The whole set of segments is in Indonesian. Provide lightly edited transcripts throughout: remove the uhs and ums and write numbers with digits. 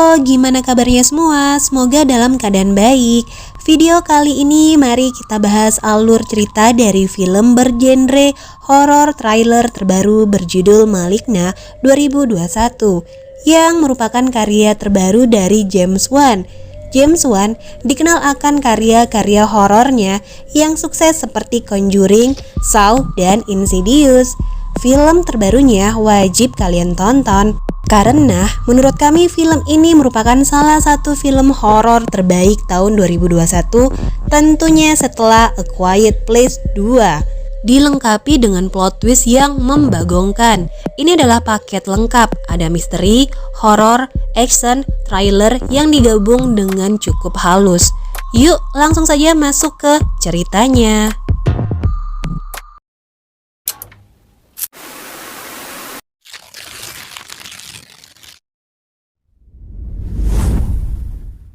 Halo, gimana kabarnya semua? Semoga dalam keadaan baik. Video kali ini mari kita bahas alur cerita dari film bergenre horor trailer terbaru berjudul Maligna 2021 yang merupakan karya terbaru dari James Wan. James Wan dikenal akan karya-karya horornya yang sukses seperti Conjuring, Saw, dan Insidious. Film terbarunya wajib kalian tonton karena menurut kami film ini merupakan salah satu film horor terbaik tahun 2021, tentunya setelah A Quiet Place 2. Dilengkapi dengan plot twist yang membagongkan. Ini adalah paket lengkap, ada misteri, horor, action, trailer yang digabung dengan cukup halus. Yuk langsung saja masuk ke ceritanya.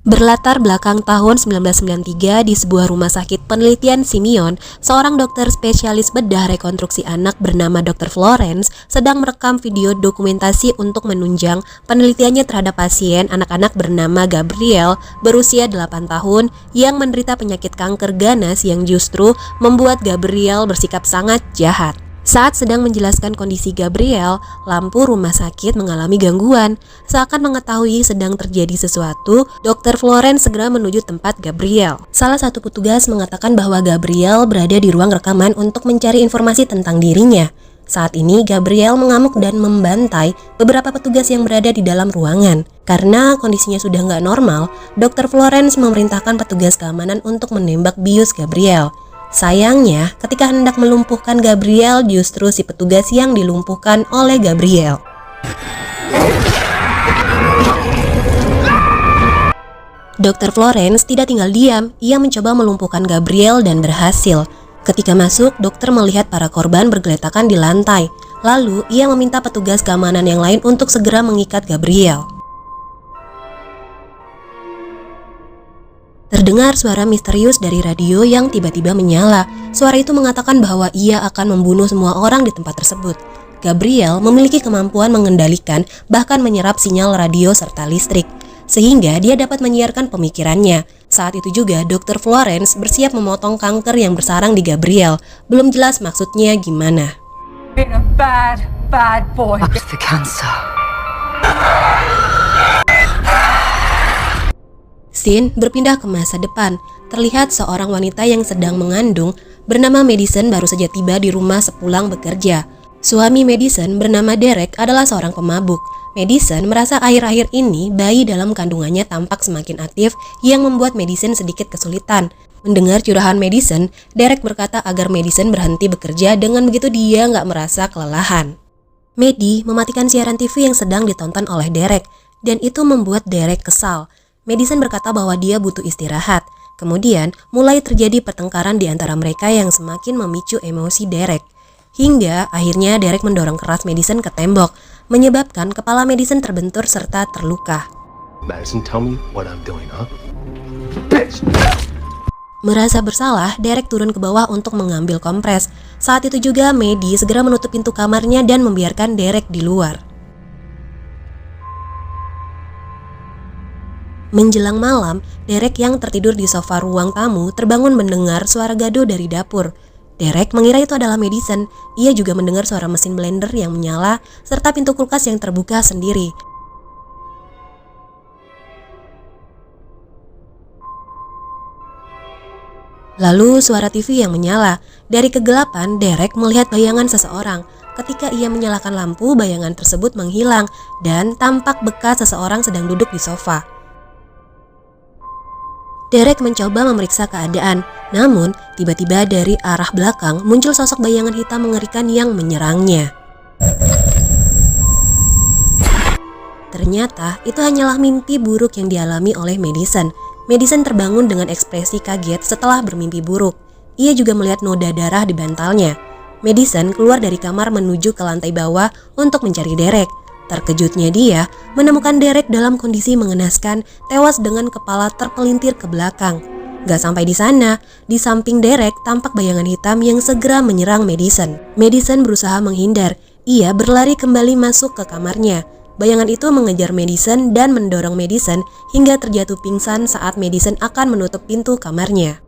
Berlatar belakang tahun 1993 di sebuah rumah sakit penelitian Simeon, seorang dokter spesialis bedah rekonstruksi anak bernama Dr. Florence sedang merekam video dokumentasi untuk menunjang penelitiannya terhadap pasien anak-anak bernama Gabriel berusia 8 tahun yang menderita penyakit kanker ganas yang justru membuat Gabriel bersikap sangat jahat. Saat sedang menjelaskan kondisi Gabriel, lampu rumah sakit mengalami gangguan. Seakan mengetahui sedang terjadi sesuatu, Dr. Florence segera menuju tempat Gabriel. Salah satu petugas mengatakan bahwa Gabriel berada di ruang rekaman untuk mencari informasi tentang dirinya. Saat ini Gabriel mengamuk dan membantai beberapa petugas yang berada di dalam ruangan. Karena kondisinya sudah nggak normal, Dr. Florence memerintahkan petugas keamanan untuk menembak bius Gabriel. Sayangnya, ketika hendak melumpuhkan Gabriel, justru si petugas yang dilumpuhkan oleh Gabriel. Dr. Florence tidak tinggal diam, ia mencoba melumpuhkan Gabriel dan berhasil. Ketika masuk, dokter melihat para korban bergeletakan di lantai. Lalu, ia meminta petugas keamanan yang lain untuk segera mengikat Gabriel. Terdengar suara misterius dari radio yang tiba-tiba menyala. Suara itu mengatakan bahwa ia akan membunuh semua orang di tempat tersebut. Gabriel memiliki kemampuan mengendalikan bahkan menyerap sinyal radio serta listrik, sehingga dia dapat menyiarkan pemikirannya. Saat itu juga Dr. Florence bersiap memotong kanker yang bersarang di Gabriel. Belum jelas maksudnya gimana. Being a bad boy. Up the cancer. Scene berpindah ke masa depan. Terlihat seorang wanita yang sedang mengandung bernama Madison baru saja tiba di rumah sepulang bekerja. Suami Madison bernama Derek adalah seorang pemabuk. Madison merasa akhir-akhir ini bayi dalam kandungannya tampak semakin aktif yang membuat Madison sedikit kesulitan. Mendengar curahan Madison, Derek berkata agar Madison berhenti bekerja, dengan begitu dia nggak merasa kelelahan. Maddie mematikan siaran TV yang sedang ditonton oleh Derek, dan itu membuat Derek kesal. Madison berkata bahwa dia butuh istirahat. Kemudian mulai terjadi pertengkaran di antara mereka yang semakin memicu emosi Derek. Hingga akhirnya Derek mendorong keras Madison ke tembok, menyebabkan kepala Madison terbentur serta terluka. Madison, tell me what I'm doing, huh? Merasa bersalah, Derek turun ke bawah untuk mengambil kompres. Saat itu juga Maddie segera menutup pintu kamarnya dan membiarkan Derek di luar. Menjelang malam, Derek yang tertidur di sofa ruang tamu terbangun mendengar suara gaduh dari dapur. Derek mengira itu adalah Madison. Ia juga mendengar suara mesin blender yang menyala serta pintu kulkas yang terbuka sendiri. Lalu suara TV yang menyala. Dari kegelapan, Derek melihat bayangan seseorang. Ketika ia menyalakan lampu, bayangan tersebut menghilang dan tampak bekas seseorang sedang duduk di sofa. Derek mencoba memeriksa keadaan, namun tiba-tiba dari arah belakang muncul sosok bayangan hitam mengerikan yang menyerangnya. Ternyata itu hanyalah mimpi buruk yang dialami oleh Madison. Madison terbangun dengan ekspresi kaget setelah bermimpi buruk. Ia juga melihat noda darah di bantalnya. Madison keluar dari kamar menuju ke lantai bawah untuk mencari Derek. Terkejutnya dia menemukan Derek dalam kondisi mengenaskan, tewas dengan kepala terpelintir ke belakang. Gak sampai di sana, di samping Derek tampak bayangan hitam yang segera menyerang Madison. Madison berusaha menghindar. Ia berlari kembali masuk ke kamarnya. Bayangan itu mengejar Madison dan mendorong Madison hingga terjatuh pingsan saat Madison akan menutup pintu kamarnya.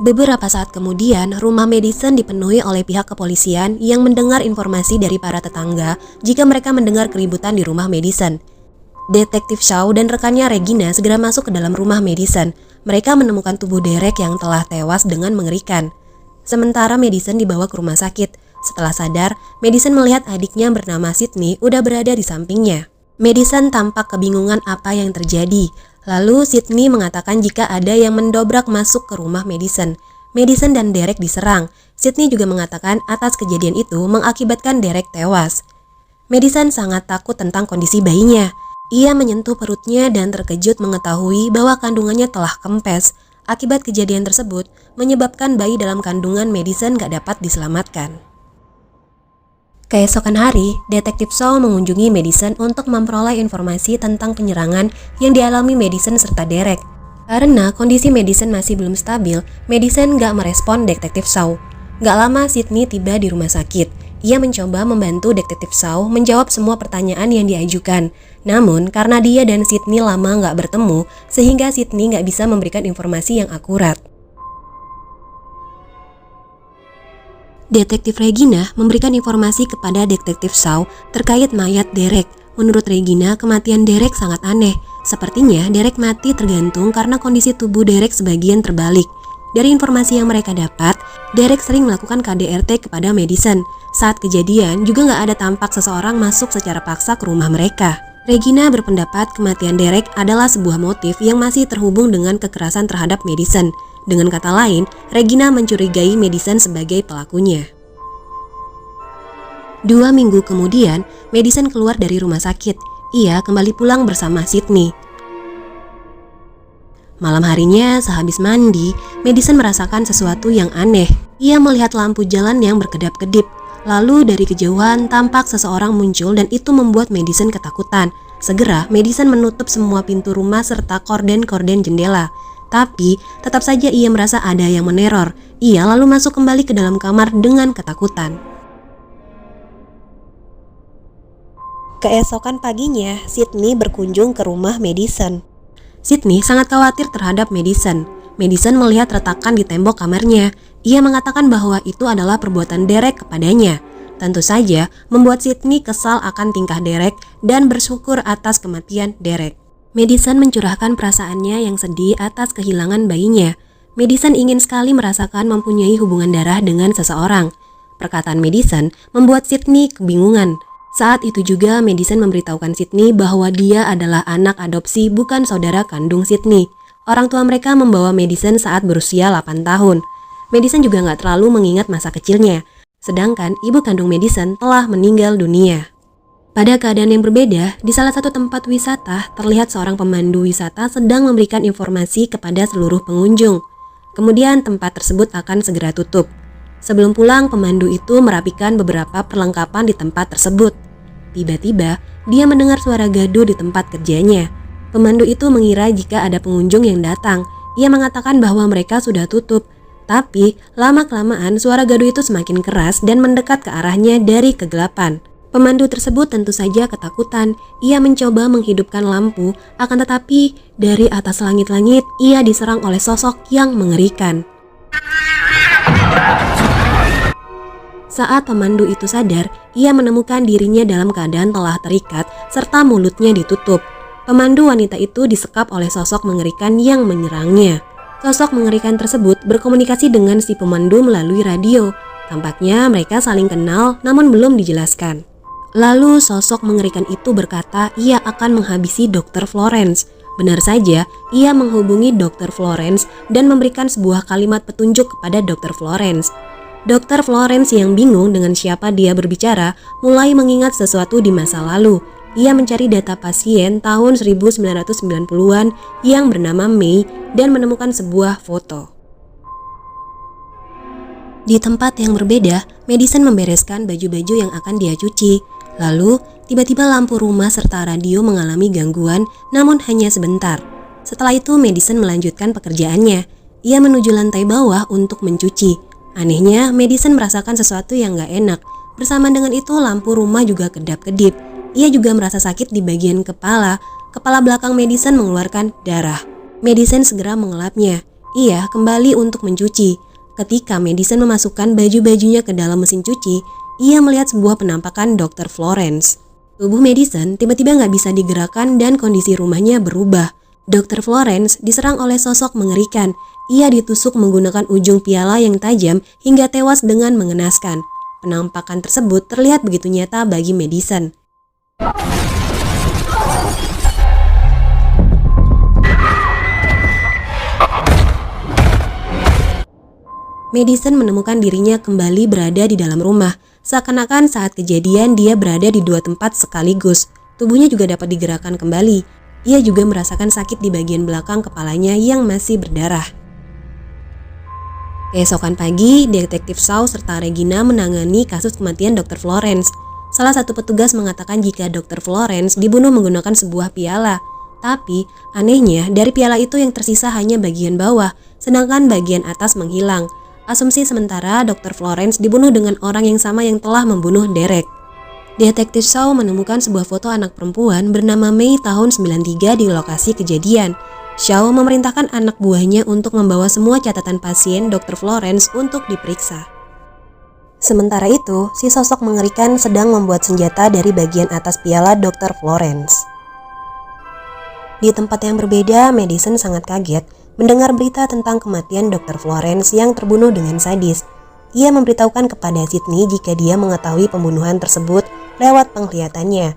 Beberapa saat kemudian, rumah Madison dipenuhi oleh pihak kepolisian yang mendengar informasi dari para tetangga jika mereka mendengar keributan di rumah Madison. Detektif Shaw dan rekannya Regina segera masuk ke dalam rumah Madison. Mereka menemukan tubuh Derek yang telah tewas dengan mengerikan. Sementara Madison dibawa ke rumah sakit. Setelah sadar, Madison melihat adiknya bernama Sydney udah berada di sampingnya. Madison tampak kebingungan apa yang terjadi. Lalu Sydney mengatakan jika ada yang mendobrak masuk ke rumah Madison. Madison dan Derek diserang. Sydney juga mengatakan atas kejadian itu mengakibatkan Derek tewas. Madison sangat takut tentang kondisi bayinya. Ia menyentuh perutnya dan terkejut mengetahui bahwa kandungannya telah kempes. Akibat kejadian tersebut menyebabkan bayi dalam kandungan Madison gak dapat diselamatkan. Keesokan hari, Detektif Shaw mengunjungi Madison untuk memperoleh informasi tentang penyerangan yang dialami Madison serta Derek. Karena kondisi Madison masih belum stabil, Madison gak merespon Detektif Shaw. Gak lama Sydney tiba di rumah sakit. Ia mencoba membantu Detektif Shaw menjawab semua pertanyaan yang diajukan. Namun, karena dia dan Sydney lama gak bertemu, sehingga Sydney gak bisa memberikan informasi yang akurat. Detektif Regina memberikan informasi kepada Detektif Shaw terkait mayat Derek. Menurut Regina, kematian Derek sangat aneh. Sepertinya Derek mati tergantung karena kondisi tubuh Derek sebagian terbalik. Dari informasi yang mereka dapat, Derek sering melakukan KDRT kepada Madison. Saat kejadian, juga nggak ada tampak seseorang masuk secara paksa ke rumah mereka. Regina berpendapat kematian Derek adalah sebuah motif yang masih terhubung dengan kekerasan terhadap Madison. Dengan kata lain, Regina mencurigai Madison sebagai pelakunya. 2 minggu kemudian, Madison keluar dari rumah sakit. Ia kembali pulang bersama Sydney. Malam harinya, sehabis mandi, Madison merasakan sesuatu yang aneh. Ia melihat lampu jalan yang berkedap-kedip. Lalu dari kejauhan tampak seseorang muncul dan itu membuat Madison ketakutan. Segera, Madison menutup semua pintu rumah serta korden-korden jendela. Tapi, tetap saja ia merasa ada yang meneror. Ia lalu masuk kembali ke dalam kamar dengan ketakutan. Keesokan paginya, Sydney berkunjung ke rumah Madison. Sydney sangat khawatir terhadap Madison. Madison melihat retakan di tembok kamarnya. Ia mengatakan bahwa itu adalah perbuatan Derek kepadanya. Tentu saja, membuat Sydney kesal akan tingkah Derek dan bersyukur atas kematian Derek. Madison mencurahkan perasaannya yang sedih atas kehilangan bayinya. Madison ingin sekali merasakan mempunyai hubungan darah dengan seseorang. Perkataan Madison membuat Sydney kebingungan. Saat itu juga Madison memberitahukan Sydney bahwa dia adalah anak adopsi bukan saudara kandung Sydney. Orang tua mereka membawa Madison saat berusia 8 tahun. Madison juga gak terlalu mengingat masa kecilnya. Sedangkan ibu kandung Madison telah meninggal dunia. Pada keadaan yang berbeda, di salah satu tempat wisata, terlihat seorang pemandu wisata sedang memberikan informasi kepada seluruh pengunjung. Kemudian tempat tersebut akan segera tutup. Sebelum pulang, pemandu itu merapikan beberapa perlengkapan di tempat tersebut. Tiba-tiba, dia mendengar suara gaduh di tempat kerjanya. Pemandu itu mengira jika ada pengunjung yang datang. Ia mengatakan bahwa mereka sudah tutup. Tapi, lama-kelamaan suara gaduh itu semakin keras dan mendekat ke arahnya dari kegelapan. Pemandu tersebut tentu saja ketakutan. Ia mencoba menghidupkan lampu, akan tetapi dari atas langit-langit ia diserang oleh sosok yang mengerikan. Saat pemandu itu sadar, ia menemukan dirinya dalam keadaan telah terikat serta mulutnya ditutup. Pemandu wanita itu disekap oleh sosok mengerikan yang menyerangnya. Sosok mengerikan tersebut berkomunikasi dengan si pemandu melalui radio. Tampaknya mereka saling kenal namun belum dijelaskan. Lalu sosok mengerikan itu berkata ia akan menghabisi Dr. Florence. Benar saja, ia menghubungi Dr. Florence dan memberikan sebuah kalimat petunjuk kepada Dr. Florence. Dr. Florence yang bingung dengan siapa dia berbicara, mulai mengingat sesuatu di masa lalu. Ia mencari data pasien tahun 1990-an yang bernama May dan menemukan sebuah foto. Di tempat yang berbeda, Madison membereskan baju-baju yang akan dia cuci. Lalu, tiba-tiba lampu rumah serta radio mengalami gangguan, namun hanya sebentar. Setelah itu, Madison melanjutkan pekerjaannya. Ia menuju lantai bawah untuk mencuci. Anehnya, Madison merasakan sesuatu yang gak enak. Bersama dengan itu, lampu rumah juga kedap-kedip. Ia juga merasa sakit di bagian kepala. Kepala belakang Madison mengeluarkan darah. Madison segera mengelapnya. Ia kembali untuk mencuci. Ketika Madison memasukkan baju-bajunya ke dalam mesin cuci, ia melihat sebuah penampakan Dr. Florence. Tubuh Madison tiba-tiba nggak bisa digerakkan dan kondisi rumahnya berubah. Dr. Florence diserang oleh sosok mengerikan. Ia ditusuk menggunakan ujung piala yang tajam hingga tewas dengan mengenaskan. Penampakan tersebut terlihat begitu nyata bagi Madison. Madison menemukan dirinya kembali berada di dalam rumah. Seakan-akan saat kejadian dia berada di dua tempat sekaligus. Tubuhnya juga dapat digerakkan kembali. Ia juga merasakan sakit di bagian belakang kepalanya yang masih berdarah. Keesokan pagi, Detektif Shaw serta Regina menangani kasus kematian Dr. Florence. Salah satu petugas mengatakan jika Dr. Florence dibunuh menggunakan sebuah piala. Tapi, anehnya dari piala itu yang tersisa hanya bagian bawah, sedangkan bagian atas menghilang. Asumsi sementara Dr. Florence dibunuh dengan orang yang sama yang telah membunuh Derek. Detektif Shaw menemukan sebuah foto anak perempuan bernama May tahun 93 di lokasi kejadian. Shaw memerintahkan anak buahnya untuk membawa semua catatan pasien Dr. Florence untuk diperiksa. Sementara itu, si sosok mengerikan sedang membuat senjata dari bagian atas piala Dr. Florence. Di tempat yang berbeda, Madison sangat kaget mendengar berita tentang kematian Dr. Florence yang terbunuh dengan sadis. Ia memberitahukan kepada Sydney jika dia mengetahui pembunuhan tersebut lewat penglihatannya.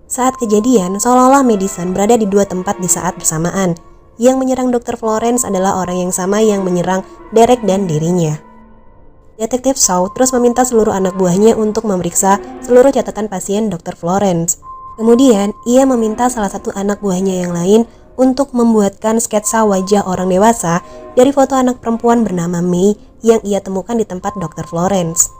Saat kejadian, seolah-olah Madison berada di dua tempat di saat bersamaan. Yang menyerang Dr. Florence adalah orang yang sama yang menyerang Derek dan dirinya. Detektif Shaw terus meminta seluruh anak buahnya untuk memeriksa seluruh catatan pasien Dr. Florence. Kemudian, ia meminta salah satu anak buahnya yang lain untuk membuatkan sketsa wajah orang dewasa dari foto anak perempuan bernama May yang ia temukan di tempat Dr. Florence.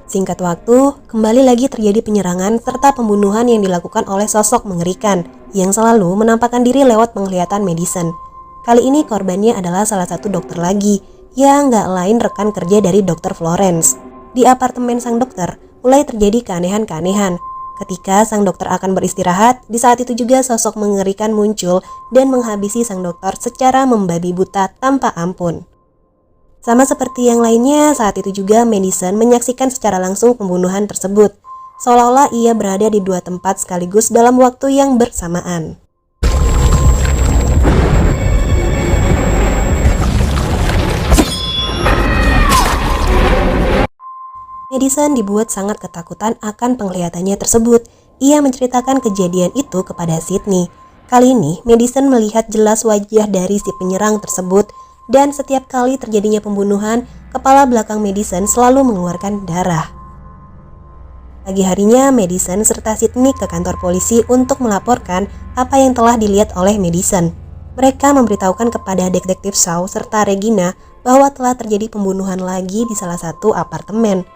Singkat waktu, kembali lagi terjadi penyerangan serta pembunuhan yang dilakukan oleh sosok mengerikan yang selalu menampakkan diri lewat penglihatan Madison. Kali ini korbannya adalah salah satu dokter lagi yang gak lain rekan kerja dari Dr. Florence. Di apartemen sang dokter mulai terjadi keanehan-keanehan. Ketika sang dokter akan beristirahat, di saat itu juga sosok mengerikan muncul dan menghabisi sang dokter secara membabi buta tanpa ampun. Sama seperti yang lainnya, saat itu juga Madison menyaksikan secara langsung pembunuhan tersebut. Seolah-olah ia berada di dua tempat sekaligus dalam waktu yang bersamaan. Madison dibuat sangat ketakutan akan penglihatannya tersebut. Ia menceritakan kejadian itu kepada Sydney. Kali ini, Madison melihat jelas wajah dari si penyerang tersebut. Dan setiap kali terjadinya pembunuhan, kepala belakang Madison selalu mengeluarkan darah. Pagi harinya, Madison serta Sydney ke kantor polisi untuk melaporkan apa yang telah dilihat oleh Madison. Mereka memberitahukan kepada Detektif Shaw serta Regina bahwa telah terjadi pembunuhan lagi di salah satu apartemen.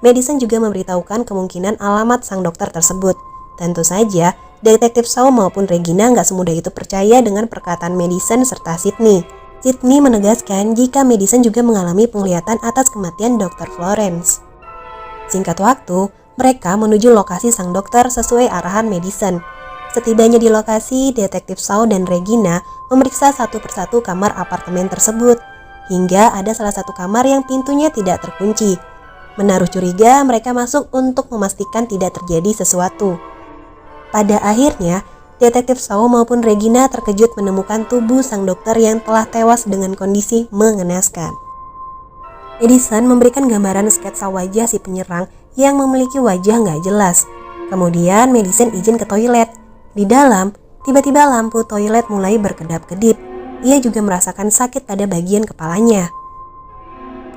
Madison juga memberitahukan kemungkinan alamat sang dokter tersebut. Tentu saja, Detektif Shaw maupun Regina nggak semudah itu percaya dengan perkataan Madison serta Sydney. Sydney menegaskan jika Madison juga mengalami penglihatan atas kematian Dr. Florence. Singkat waktu, mereka menuju lokasi sang dokter sesuai arahan Madison. Setibanya di lokasi, Detektif Shaw dan Regina memeriksa satu persatu kamar apartemen tersebut, hingga ada salah satu kamar yang pintunya tidak terkunci. Menaruh curiga, mereka masuk untuk memastikan tidak terjadi sesuatu. Pada akhirnya, Detektif Shaw maupun Regina terkejut menemukan tubuh sang dokter yang telah tewas dengan kondisi mengenaskan. Madison memberikan gambaran sketsa wajah si penyerang yang memiliki wajah nggak jelas. Kemudian Madison izin ke toilet. Di dalam, tiba-tiba lampu toilet mulai berkedap-kedip. Ia juga merasakan sakit pada bagian kepalanya.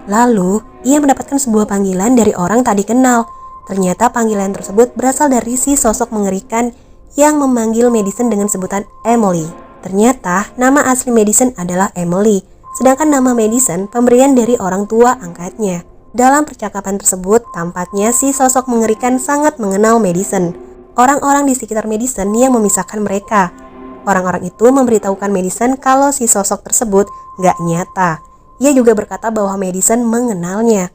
Lalu, ia mendapatkan sebuah panggilan dari orang tak dikenal. Ternyata panggilan tersebut berasal dari si sosok mengerikan yang memanggil Madison dengan sebutan Emily. Ternyata nama asli Madison adalah Emily, sedangkan nama Madison pemberian dari orang tua angkatnya. Dalam percakapan tersebut, tampaknya si sosok mengerikan sangat mengenal Madison. Orang-orang di sekitar Madison yang memisahkan mereka. Orang-orang itu memberitahukan Madison kalau si sosok tersebut gak nyata. Ia juga berkata bahwa Madison mengenalnya.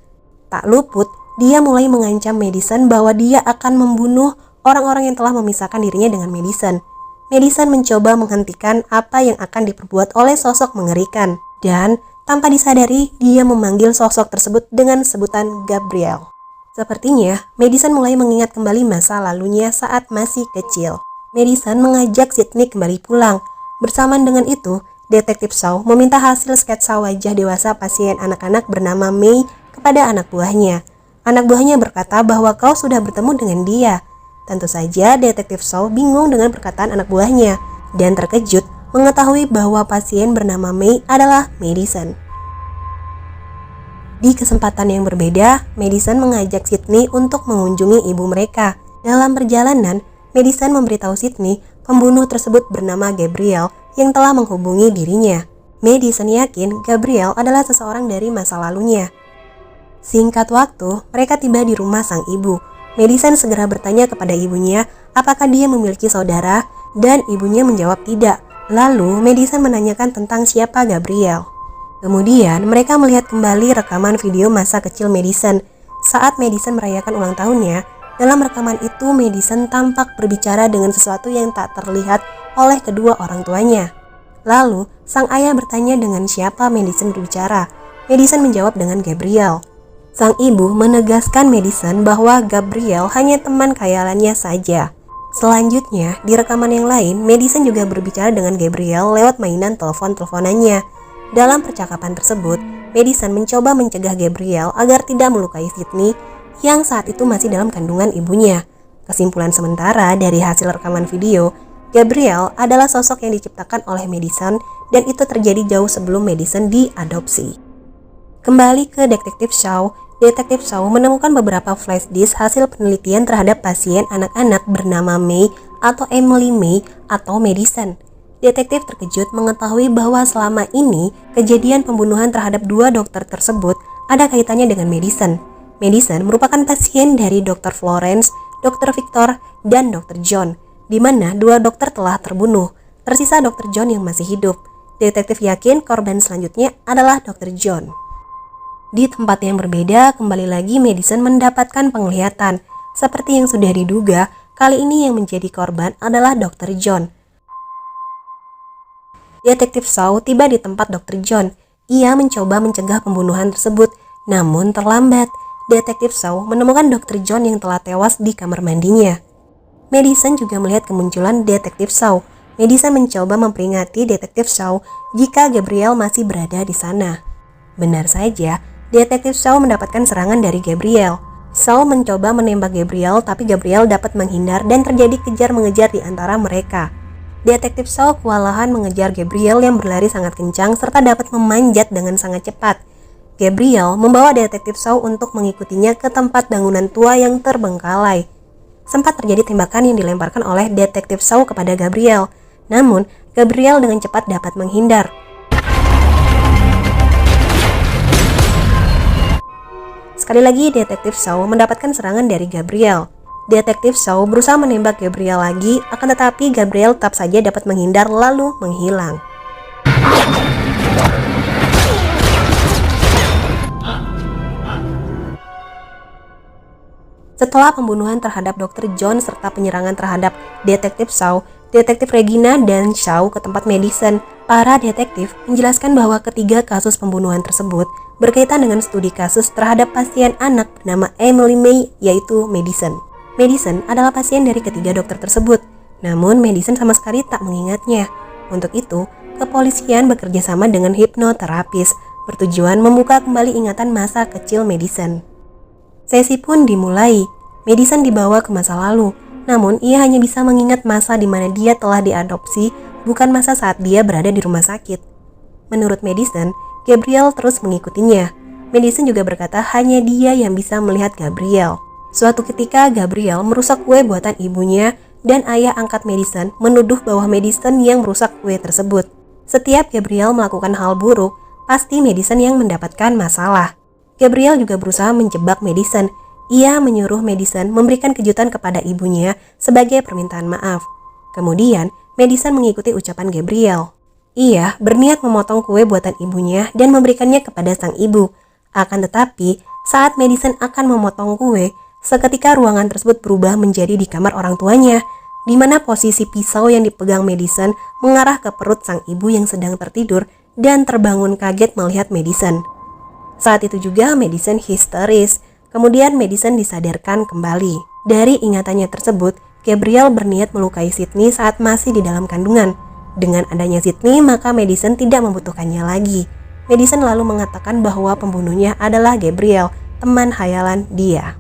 Tak luput, dia mulai mengancam Madison bahwa dia akan membunuh orang-orang yang telah memisahkan dirinya dengan Madison. Madison mencoba menghentikan apa yang akan diperbuat oleh sosok mengerikan, dan tanpa disadari dia memanggil sosok tersebut dengan sebutan Gabriel. Sepertinya Madison mulai mengingat kembali masa lalunya saat masih kecil. Madison mengajak Sydney kembali pulang. Bersamaan dengan itu, Detektif Shaw meminta hasil sketsa wajah dewasa pasien anak-anak bernama May kepada anak buahnya. Anak buahnya berkata bahwa kau sudah bertemu dengan dia. Tentu saja Detektif Shaw bingung dengan perkataan anak buahnya dan terkejut mengetahui bahwa pasien bernama May adalah Madison. Di kesempatan yang berbeda, Madison mengajak Sydney untuk mengunjungi ibu mereka. Dalam perjalanan, Madison memberitahu Sydney pembunuh tersebut bernama Gabriel yang telah menghubungi dirinya. Madison yakin Gabriel adalah seseorang dari masa lalunya. Singkat waktu, mereka tiba di rumah sang ibu. Madison segera bertanya kepada ibunya apakah dia memiliki saudara, dan ibunya menjawab tidak. Lalu Madison menanyakan tentang siapa Gabriel. Kemudian mereka melihat kembali rekaman video masa kecil Madison. Saat Madison merayakan ulang tahunnya, dalam rekaman itu Madison tampak berbicara dengan sesuatu yang tak terlihat oleh kedua orang tuanya. Lalu sang ayah bertanya dengan siapa Madison berbicara. Madison menjawab dengan Gabriel. Sang ibu menegaskan Madison bahwa Gabriel hanya teman khayalannya saja. Selanjutnya, di rekaman yang lain, Madison juga berbicara dengan Gabriel lewat mainan telepon-teleponannya. Dalam percakapan tersebut, Madison mencoba mencegah Gabriel agar tidak melukai Sydney yang saat itu masih dalam kandungan ibunya. Kesimpulan sementara dari hasil rekaman video, Gabriel adalah sosok yang diciptakan oleh Madison dan itu terjadi jauh sebelum Madison diadopsi. Kembali ke Detektif Shaw, Detektif Shaw menemukan beberapa flash disk hasil penelitian terhadap pasien anak-anak bernama May atau Emily May atau Madison. Detektif terkejut mengetahui bahwa selama ini kejadian pembunuhan terhadap dua dokter tersebut ada kaitannya dengan Madison. Madison merupakan pasien dari Dr. Florence, Dr. Victor, dan Dr. John, di mana dua dokter telah terbunuh. Tersisa Dr. John yang masih hidup. Detektif yakin korban selanjutnya adalah Dr. John. Di tempat yang berbeda, kembali lagi Madison mendapatkan penglihatan. Seperti yang sudah diduga, kali ini yang menjadi korban adalah Dr. John. Detektif Shaw tiba di tempat Dr. John. Ia mencoba mencegah pembunuhan tersebut, namun terlambat. Detektif Shaw menemukan Dr. John yang telah tewas di kamar mandinya. Madison juga melihat kemunculan Detektif Shaw. Madison mencoba memperingati Detektif Shaw jika Gabriel masih berada di sana. Benar saja, Detektif Shaw mendapatkan serangan dari Gabriel. Shaw mencoba menembak Gabriel, tapi Gabriel dapat menghindar dan terjadi kejar-mengejar di antara mereka. Detektif Shaw kewalahan mengejar Gabriel yang berlari sangat kencang serta dapat memanjat dengan sangat cepat. Gabriel membawa Detektif Shaw untuk mengikutinya ke tempat bangunan tua yang terbengkalai. Sempat terjadi tembakan yang dilemparkan oleh Detektif Shaw kepada Gabriel, namun Gabriel dengan cepat dapat menghindar. Sekali lagi Detektif Shaw mendapatkan serangan dari Gabriel. Detektif Shaw berusaha menembak Gabriel lagi, akan tetapi Gabriel tetap saja dapat menghindar lalu menghilang. Setelah pembunuhan terhadap Dr. John serta penyerangan terhadap Detektif Shaw, Detektif Regina dan Shaw ke tempat Madison, para detektif menjelaskan bahwa ketiga kasus pembunuhan tersebut berkaitan dengan studi kasus terhadap pasien anak bernama Emily May, yaitu Madison. Madison adalah pasien dari ketiga dokter tersebut, namun Madison sama sekali tak mengingatnya. Untuk itu, kepolisian bekerja sama dengan hipnoterapis, bertujuan membuka kembali ingatan masa kecil Madison. Sesi pun dimulai. Madison dibawa ke masa lalu, namun ia hanya bisa mengingat masa di mana dia telah diadopsi, bukan masa saat dia berada di rumah sakit. Menurut Madison, Gabriel terus mengikutinya. Madison juga berkata hanya dia yang bisa melihat Gabriel. Suatu ketika Gabriel merusak kue buatan ibunya dan ayah angkat Madison menuduh bahwa Madison yang merusak kue tersebut. Setiap Gabriel melakukan hal buruk, pasti Madison yang mendapatkan masalah. Gabriel juga berusaha menjebak Madison. Ia menyuruh Madison memberikan kejutan kepada ibunya sebagai permintaan maaf. Kemudian, Madison mengikuti ucapan Gabriel. Ia berniat memotong kue buatan ibunya dan memberikannya kepada sang ibu. Akan tetapi, saat Madison akan memotong kue, Seketika ruangan tersebut berubah menjadi di kamar orang tuanya, di mana posisi pisau yang dipegang Madison mengarah ke perut sang ibu yang sedang tertidur dan terbangun kaget melihat Madison. Saat itu juga Madison histeris, kemudian Madison disadarkan kembali. Dari ingatannya tersebut, Gabriel berniat melukai Sydney saat masih di dalam kandungan. Dengan adanya Sydney, maka Madison tidak membutuhkannya lagi. Madison lalu mengatakan bahwa pembunuhnya adalah Gabriel, teman hayalan dia.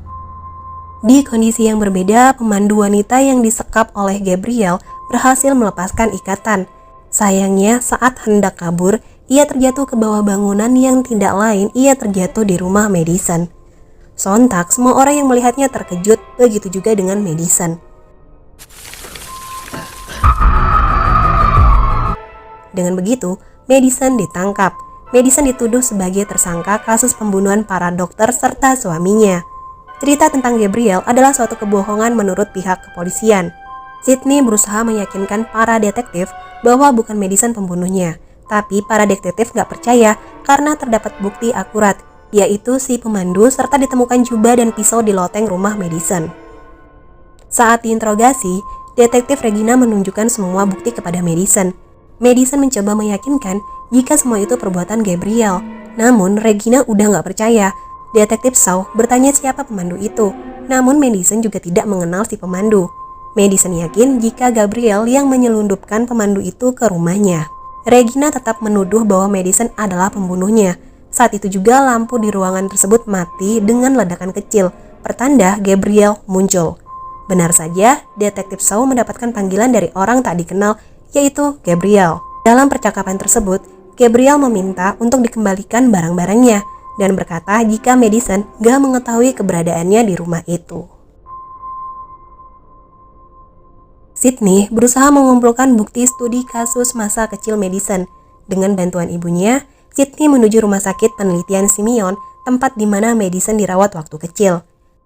Di kondisi yang berbeda, pemandu wanita yang disekap oleh Gabriel berhasil melepaskan ikatan. Sayangnya, saat hendak kabur, ia terjatuh ke bawah bangunan yang tidak lain ia terjatuh di rumah Madison. Sontak, semua orang yang melihatnya terkejut, begitu juga dengan Madison. Dengan begitu, Madison ditangkap. Madison dituduh sebagai tersangka kasus pembunuhan para dokter serta suaminya. Cerita tentang Gabriel adalah suatu kebohongan menurut pihak kepolisian. Sydney berusaha meyakinkan para detektif bahwa bukan Madison pembunuhnya, tapi para detektif gak percaya karena terdapat bukti akurat, yaitu si pemandu serta ditemukan jubah dan pisau di loteng rumah Madison. Saat diinterogasi, detektif Regina menunjukkan semua bukti kepada Madison. Madison mencoba meyakinkan jika semua itu perbuatan Gabriel, namun Regina udah gak percaya. Detektif Shaw bertanya siapa pemandu itu, namun Madison juga tidak mengenal si pemandu. Madison yakin jika Gabriel yang menyelundupkan pemandu itu ke rumahnya. Regina tetap menuduh bahwa Madison adalah pembunuhnya. Saat itu juga lampu di ruangan tersebut mati dengan ledakan kecil, pertanda Gabriel muncul. Benar saja, Detektif Shaw mendapatkan panggilan dari orang tak dikenal, yaitu Gabriel. Dalam percakapan tersebut, Gabriel meminta untuk dikembalikan barang-barangnya dan berkata jika Madison gak mengetahui keberadaannya di rumah itu. Sydney berusaha mengumpulkan bukti studi kasus masa kecil Madison. Dengan bantuan ibunya, Sydney menuju rumah sakit penelitian Simeon, tempat di mana Madison dirawat waktu kecil.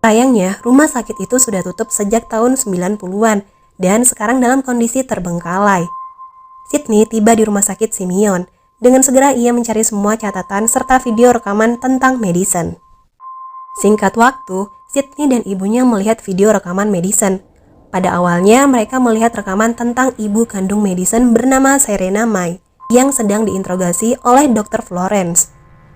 Sayangnya, rumah sakit itu sudah tutup sejak tahun 90-an dan sekarang dalam kondisi terbengkalai. Sydney tiba di rumah sakit Simeon. Dengan segera ia mencari semua catatan serta video rekaman tentang Madison. Singkat waktu, Sydney dan ibunya melihat video rekaman Madison. Pada awalnya mereka melihat rekaman tentang ibu kandung Madison bernama Serena May yang sedang diinterogasi oleh Dr. Florence.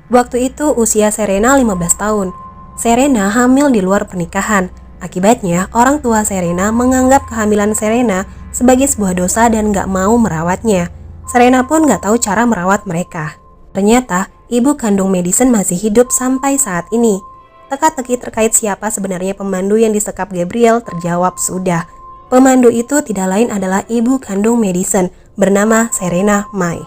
Waktu itu usia Serena 15 tahun. Serena hamil di luar pernikahan. Akibatnya orang tua Serena menganggap kehamilan Serena sebagai sebuah dosa dan gak mau merawatnya. Serena pun gak tahu cara merawat mereka. Ternyata ibu kandung Madison masih hidup sampai saat ini. Teka-teki terkait siapa sebenarnya pemandu yang disekap Gabriel terjawab sudah. Pemandu itu tidak lain adalah ibu kandung Madison bernama Serena May.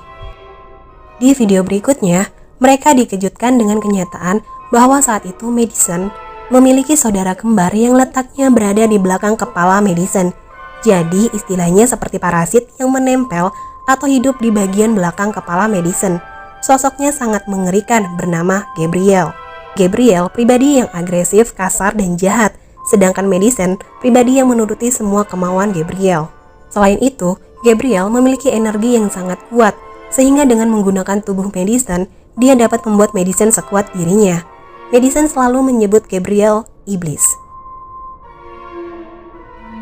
Di video berikutnya, mereka dikejutkan dengan kenyataan bahwa saat itu Madison memiliki saudara kembar yang letaknya berada di belakang kepala Madison. Jadi istilahnya seperti parasit yang menempel atau hidup di bagian belakang kepala Madison. Sosoknya sangat mengerikan bernama Gabriel. Gabriel pribadi yang agresif, kasar, dan jahat, sedangkan Madison pribadi yang menuruti semua kemauan Gabriel. Selain itu, Gabriel memiliki energi yang sangat kuat, sehingga dengan menggunakan tubuh Madison, dia dapat membuat Madison sekuat dirinya. Madison selalu menyebut Gabriel iblis.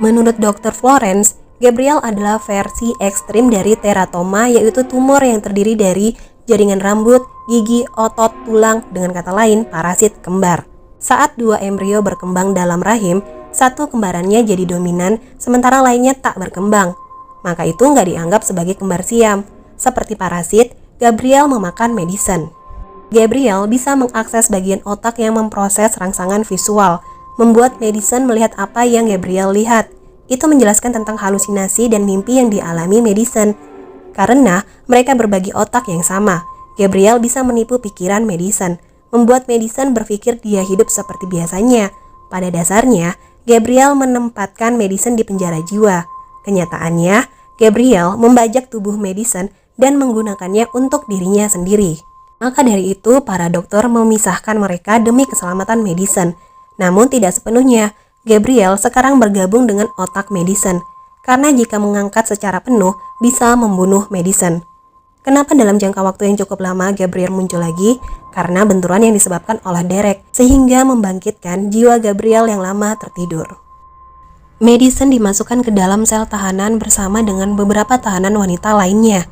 Menurut Dr. Florence, Gabriel adalah versi ekstrim dari teratoma, yaitu tumor yang terdiri dari jaringan rambut, gigi, otot, tulang, dengan kata lain parasit kembar. Saat dua embrio berkembang dalam rahim, satu kembarannya jadi dominan, sementara lainnya tak berkembang. Maka itu nggak dianggap sebagai kembar siam. Seperti parasit, Gabriel memakan Madison. Gabriel bisa mengakses bagian otak yang memproses rangsangan visual, membuat Madison melihat apa yang Gabriel lihat. Itu menjelaskan tentang halusinasi dan mimpi yang dialami Madison. Karena mereka berbagi otak yang sama, Gabriel bisa menipu pikiran Madison, membuat Madison berpikir dia hidup seperti biasanya. Pada dasarnya, Gabriel menempatkan Madison di penjara jiwa. Kenyataannya, Gabriel membajak tubuh Madison dan menggunakannya untuk dirinya sendiri. Maka dari itu, para dokter memisahkan mereka demi keselamatan Madison. Namun tidak sepenuhnya. Gabriel sekarang bergabung dengan otak Madison, karena jika mengangkat secara penuh bisa membunuh Madison. Kenapa dalam jangka waktu yang cukup lama Gabriel muncul lagi? Karena benturan yang disebabkan oleh Derek, sehingga membangkitkan jiwa Gabriel yang lama tertidur. Madison dimasukkan ke dalam sel tahanan bersama dengan beberapa tahanan wanita lainnya.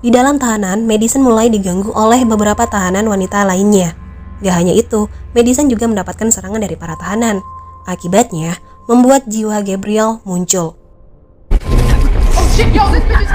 Di dalam tahanan, Madison mulai diganggu oleh beberapa tahanan wanita lainnya. Gak hanya itu, Madison juga mendapatkan serangan dari para tahanan. Akibatnya, membuat jiwa Gabriel muncul. Oh shit, yo, this bitch is...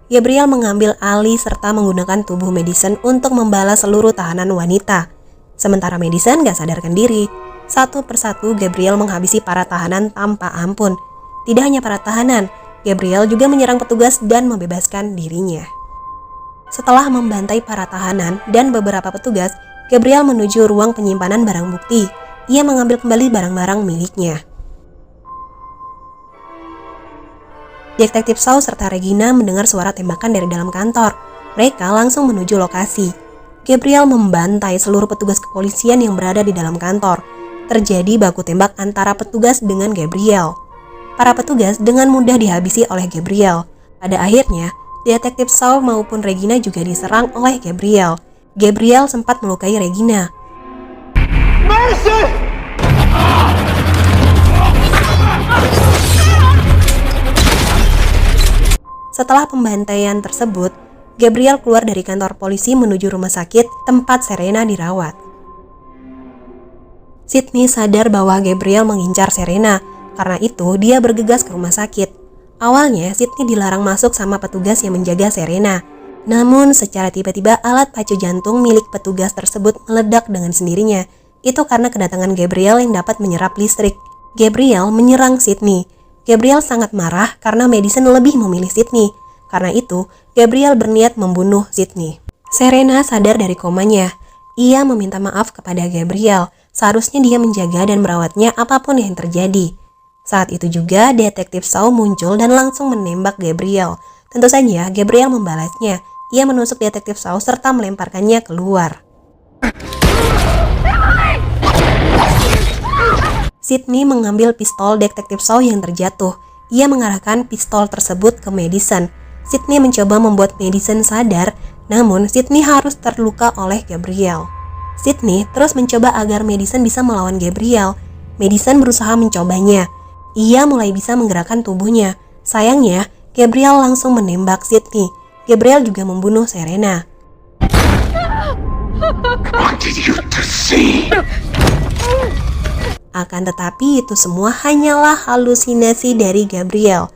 Gabriel mengambil alih serta menggunakan tubuh Madison untuk membalas seluruh tahanan wanita. Sementara Madison gak sadarkan diri. Satu persatu Gabriel menghabisi para tahanan tanpa ampun. Tidak hanya para tahanan, Gabriel juga menyerang petugas dan membebaskan dirinya. Setelah membantai para tahanan dan beberapa petugas, Gabriel menuju ruang penyimpanan barang bukti. Ia mengambil kembali barang-barang miliknya. Detektif Shaw serta Regina mendengar suara tembakan dari dalam kantor. Mereka langsung menuju lokasi. Gabriel membantai seluruh petugas kepolisian yang berada di dalam kantor. Terjadi baku tembak antara petugas dengan Gabriel. Para petugas dengan mudah dihabisi oleh Gabriel. Pada akhirnya, Detektif Shaw maupun Regina juga diserang oleh Gabriel. Gabriel sempat melukai Regina. Madison! Setelah pembantaian tersebut, Gabriel keluar dari kantor polisi menuju rumah sakit tempat Serena dirawat. Sydney sadar bahwa Gabriel mengincar Serena, karena itu dia bergegas ke rumah sakit. Awalnya Sydney dilarang masuk sama petugas yang menjaga Serena. Namun secara tiba-tiba alat pacu jantung milik petugas tersebut meledak dengan sendirinya. Itu karena kedatangan Gabriel yang dapat menyerap listrik. Gabriel menyerang Sydney. Gabriel sangat marah karena Madison lebih memilih Sydney. Karena itu, Gabriel berniat membunuh Sydney. Serena sadar dari komanya. Ia meminta maaf kepada Gabriel. Seharusnya dia menjaga dan merawatnya apapun yang terjadi. Saat itu juga, Detektif Shaw muncul dan langsung menembak Gabriel. Tentu saja, Gabriel membalasnya. Ia menusuk Detektif Shaw serta melemparkannya keluar. Sydney mengambil pistol Detektif Shaw yang terjatuh. Ia mengarahkan pistol tersebut ke Madison. Sydney mencoba membuat Madison sadar, namun Sydney harus terluka oleh Gabriel. Sydney terus mencoba agar Madison bisa melawan Gabriel. Madison berusaha mencobanya. Ia mulai bisa menggerakkan tubuhnya. Sayangnya, Gabriel langsung menembak Sydney. Gabriel juga membunuh Serena. Akan tetapi itu semua hanyalah halusinasi dari Gabriel.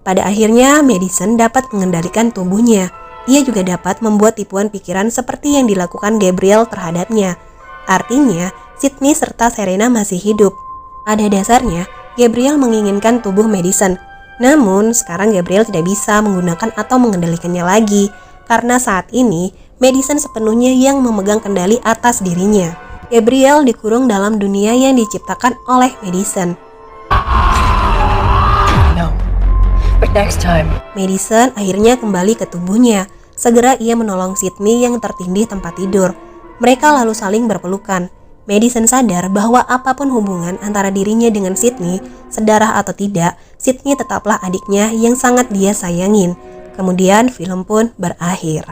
Pada akhirnya Madison dapat mengendalikan tubuhnya. Ia juga dapat membuat tipuan pikiran seperti yang dilakukan Gabriel terhadapnya. Artinya, Sydney serta Serena masih hidup. Pada dasarnya, Gabriel menginginkan tubuh Madison. Namun, sekarang Gabriel tidak bisa menggunakan atau mengendalikannya lagi. Karena saat ini, Madison sepenuhnya yang memegang kendali atas dirinya. Gabriel dikurung dalam dunia yang diciptakan oleh Madison. No, but next time. Madison akhirnya kembali ke tubuhnya. Segera ia menolong Sydney yang tertindih tempat tidur. Mereka lalu saling berpelukan. Madison sadar bahwa apapun hubungan antara dirinya dengan Sydney, sedarah atau tidak, Sydney tetaplah adiknya yang sangat dia sayangin. Kemudian film pun berakhir.